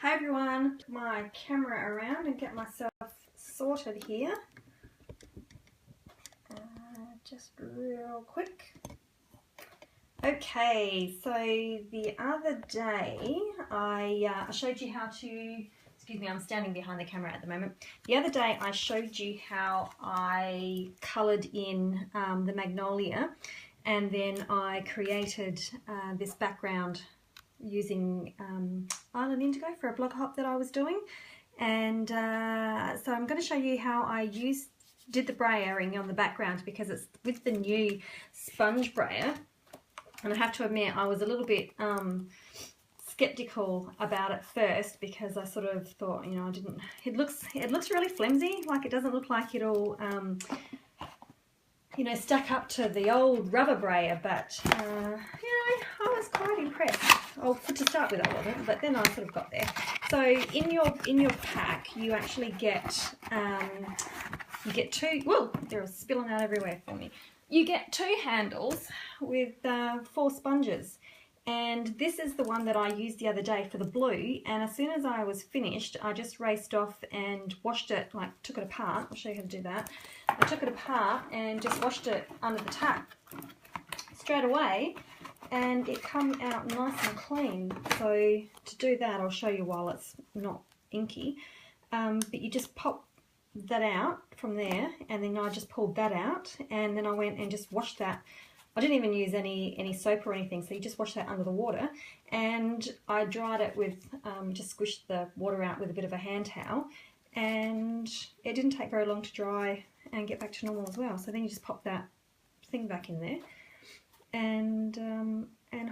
Hi everyone, put my camera around and get myself sorted here. Just real quick. Okay, so the other day I showed you how to, excuse me, I'm standing behind the camera at the moment. The other day I showed you how I coloured in the magnolia, and then I created this background using Island Indigo for a blog hop that I was doing. And so I'm going to show you how I did the brayering on the background, because it's with the new sponge brayer. And I have to admit, I was a little bit skeptical about it first, because I sort of thought, you know, it looks really flimsy, like it doesn't look like it'll you know, stack up to the old rubber brayer. But you know, I was quite impressed. Oh, to start with I wasn't, but then I sort of got there. So in your pack you actually get two, whoa, they're spilling out everywhere for me. You get two handles with 4 sponges, and this is the one that I used the other day for the blue. And as soon as I was finished, I just raced off and washed it, like took it apart. I'll show you how to do that. I took it apart and just washed it under the tap straight away, and it come out nice and clean. So to do that, I'll show you while it's not inky. But you just pop that out from there, and then I just pulled that out, and then I went and just washed that. I didn't even use any soap or anything, so you just wash that under the water. And I dried it with, just squished the water out with a bit of a hand towel, and it didn't take very long to dry and get back to normal as well. So then you just pop that thing back in there and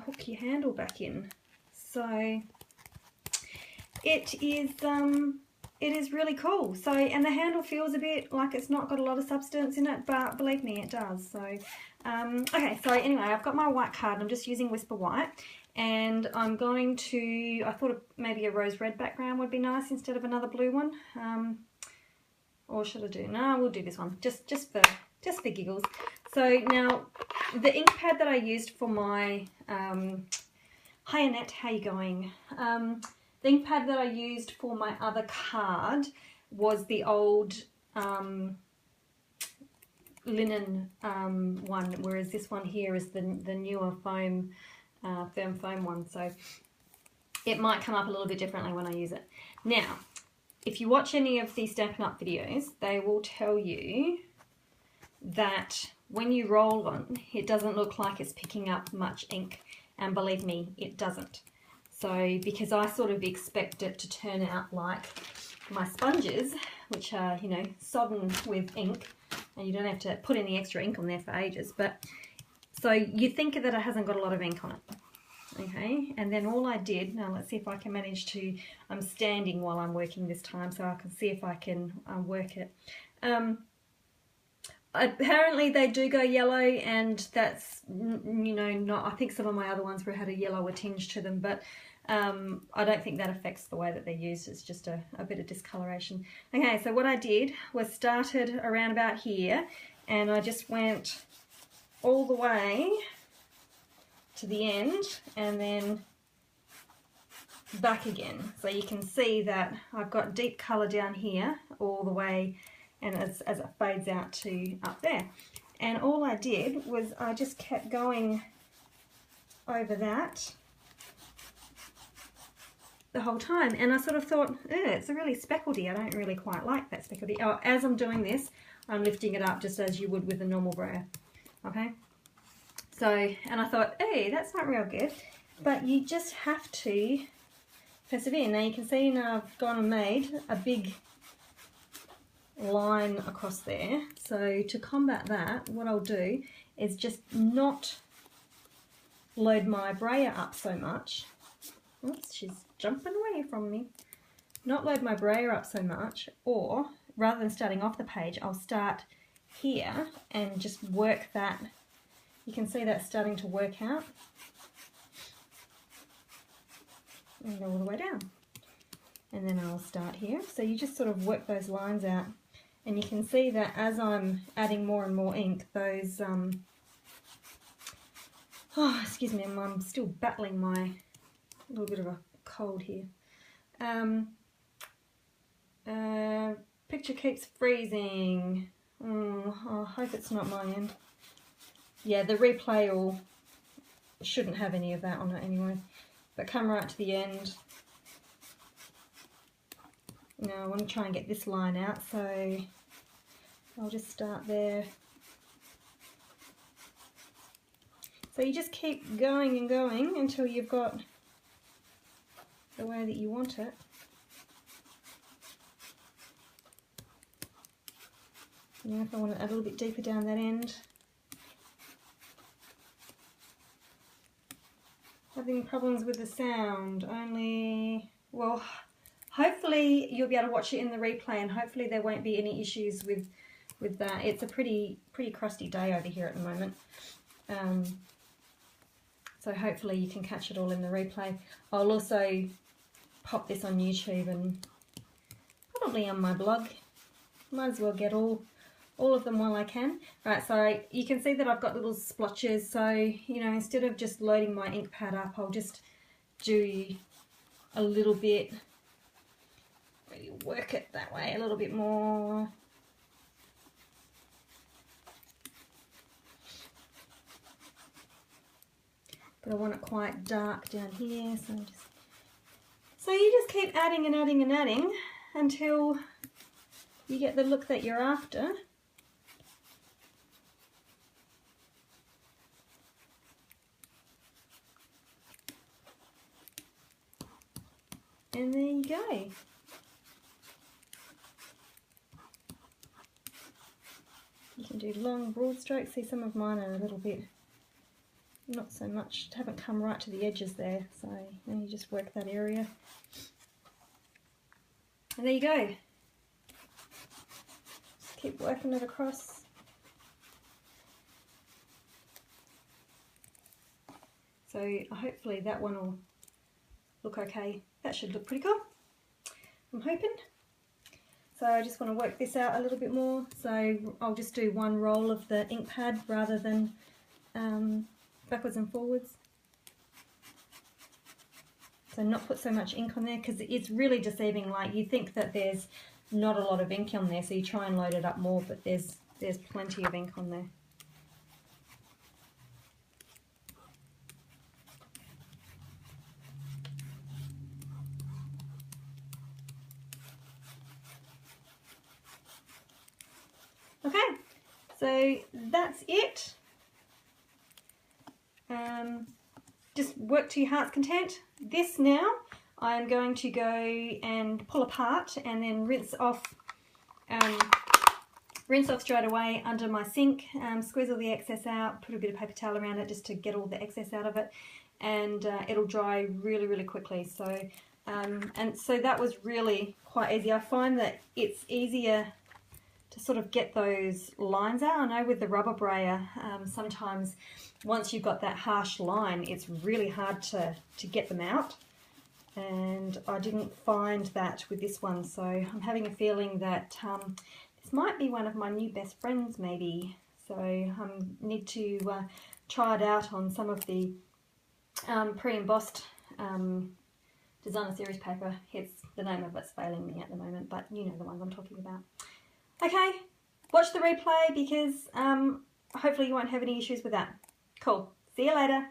hook your handle back in. So it is really cool. So, and the handle feels a bit like it's not got a lot of substance in it, but believe me, it does. So okay, so anyway, I've got my white card and I'm just using Whisper White, and I'm going to, I thought maybe a rose red background would be nice instead of another blue one. Or should I do, no, we'll do this one, just for giggles. So now the ink pad that I used for my, hi Annette, how you going? The ink pad that I used for my other card was the old linen one, whereas this one here is the newer foam, firm foam one. So it might come up a little bit differently when I use it. Now, if you watch any of these Stampin' Up videos, they will tell you that when you roll one, it doesn't look like it's picking up much ink, and believe me, it doesn't. So, because I sort of expect it to turn out like my sponges, which are, you know, sodden with ink, and you don't have to put any extra ink on there for ages. But so you think that it hasn't got a lot of ink on it, okay? And then all I did, now let's see if I can manage to, I'm standing while I'm working this time, so I can see if I can work it. Apparently they do go yellow, and that's, you know, not, I think some of my other ones had a yellower tinge to them, but I don't think that affects the way that they're used. It's just a bit of discoloration. Okay, so what I did was started around about here, and I just went all the way to the end and then back again. So you can see that I've got deep colour down here all the way, and as it fades out to up there. And all I did was I just kept going over that the whole time, and I sort of thought, it's a really speckledy. I don't really quite like that speckledy. Oh, as I'm doing this, I'm lifting it up just as you would with a normal brayer. Okay, so, and I thought, hey, that's not real good, but you just have to persevere. Now you can see now I've gone and made a big line across there. So to combat that, what I'll do is just not load my brayer up so much. Oops, she's jumping away from me. Not load my brayer up so much, or rather than starting off the page, I'll start here and just work that. You can see that's starting to work out, and go all the way down. And then I'll start here. So you just sort of work those lines out, and you can see that as I'm adding more and more ink, those, oh, excuse me, I'm still battling my little bit of a cold here. Picture keeps freezing. I hope it's not my end. Yeah, the replay shouldn't have any of that on it anyway. But come right to the end. Now I want to try and get this line out, so I'll just start there. So you just keep going and going until you've got the way that you want it. Now if I want it a little bit deeper down that end. Having problems with the sound, well, hopefully you'll be able to watch it in the replay, and hopefully there won't be any issues with that. It's a pretty crusty day over here at the moment. So hopefully you can catch it all in the replay. I'll also pop this on YouTube and probably on my blog. Might as well get all of them while I can. Right, so you can see that I've got little splotches, so you know, instead of just loading my ink pad up, I'll just do a little bit, really work it that way a little bit more. But I want it quite dark down here, so you just keep adding and adding and adding until you get the look that you're after. And there you go. You can do long, broad strokes. See, some of mine are a little bit, not so much, haven't come right to the edges there. So then you just work that area. And there you go. Just keep working it across. So hopefully that one will look okay. That should look pretty cool, I'm hoping. So I just want to work this out a little bit more. So I'll just do one roll of the ink pad rather than backwards and forwards. So not put so much ink on there, because it's really deceiving. Like, you think that there's not a lot of ink on there, so you try and load it up more, but there's plenty of ink on there. Okay, so that's it. Just work to your heart's content. This now I'm going to go and pull apart and then rinse off straight away under my sink. Squeeze all the excess out, put a bit of paper towel around it just to get all the excess out of it, and it'll dry really quickly. So and so that was really quite easy. I find that it's easier to sort of get those lines out. I know with the rubber brayer, sometimes once you've got that harsh line, it's really hard to get them out. And I didn't find that with this one, so I'm having a feeling that this might be one of my new best friends maybe. So I need to try it out on some of the pre-embossed designer series paper. The name of it's failing me at the moment, but you know the ones I'm talking about. Okay, watch the replay, because hopefully you won't have any issues with that. Cool. See you later.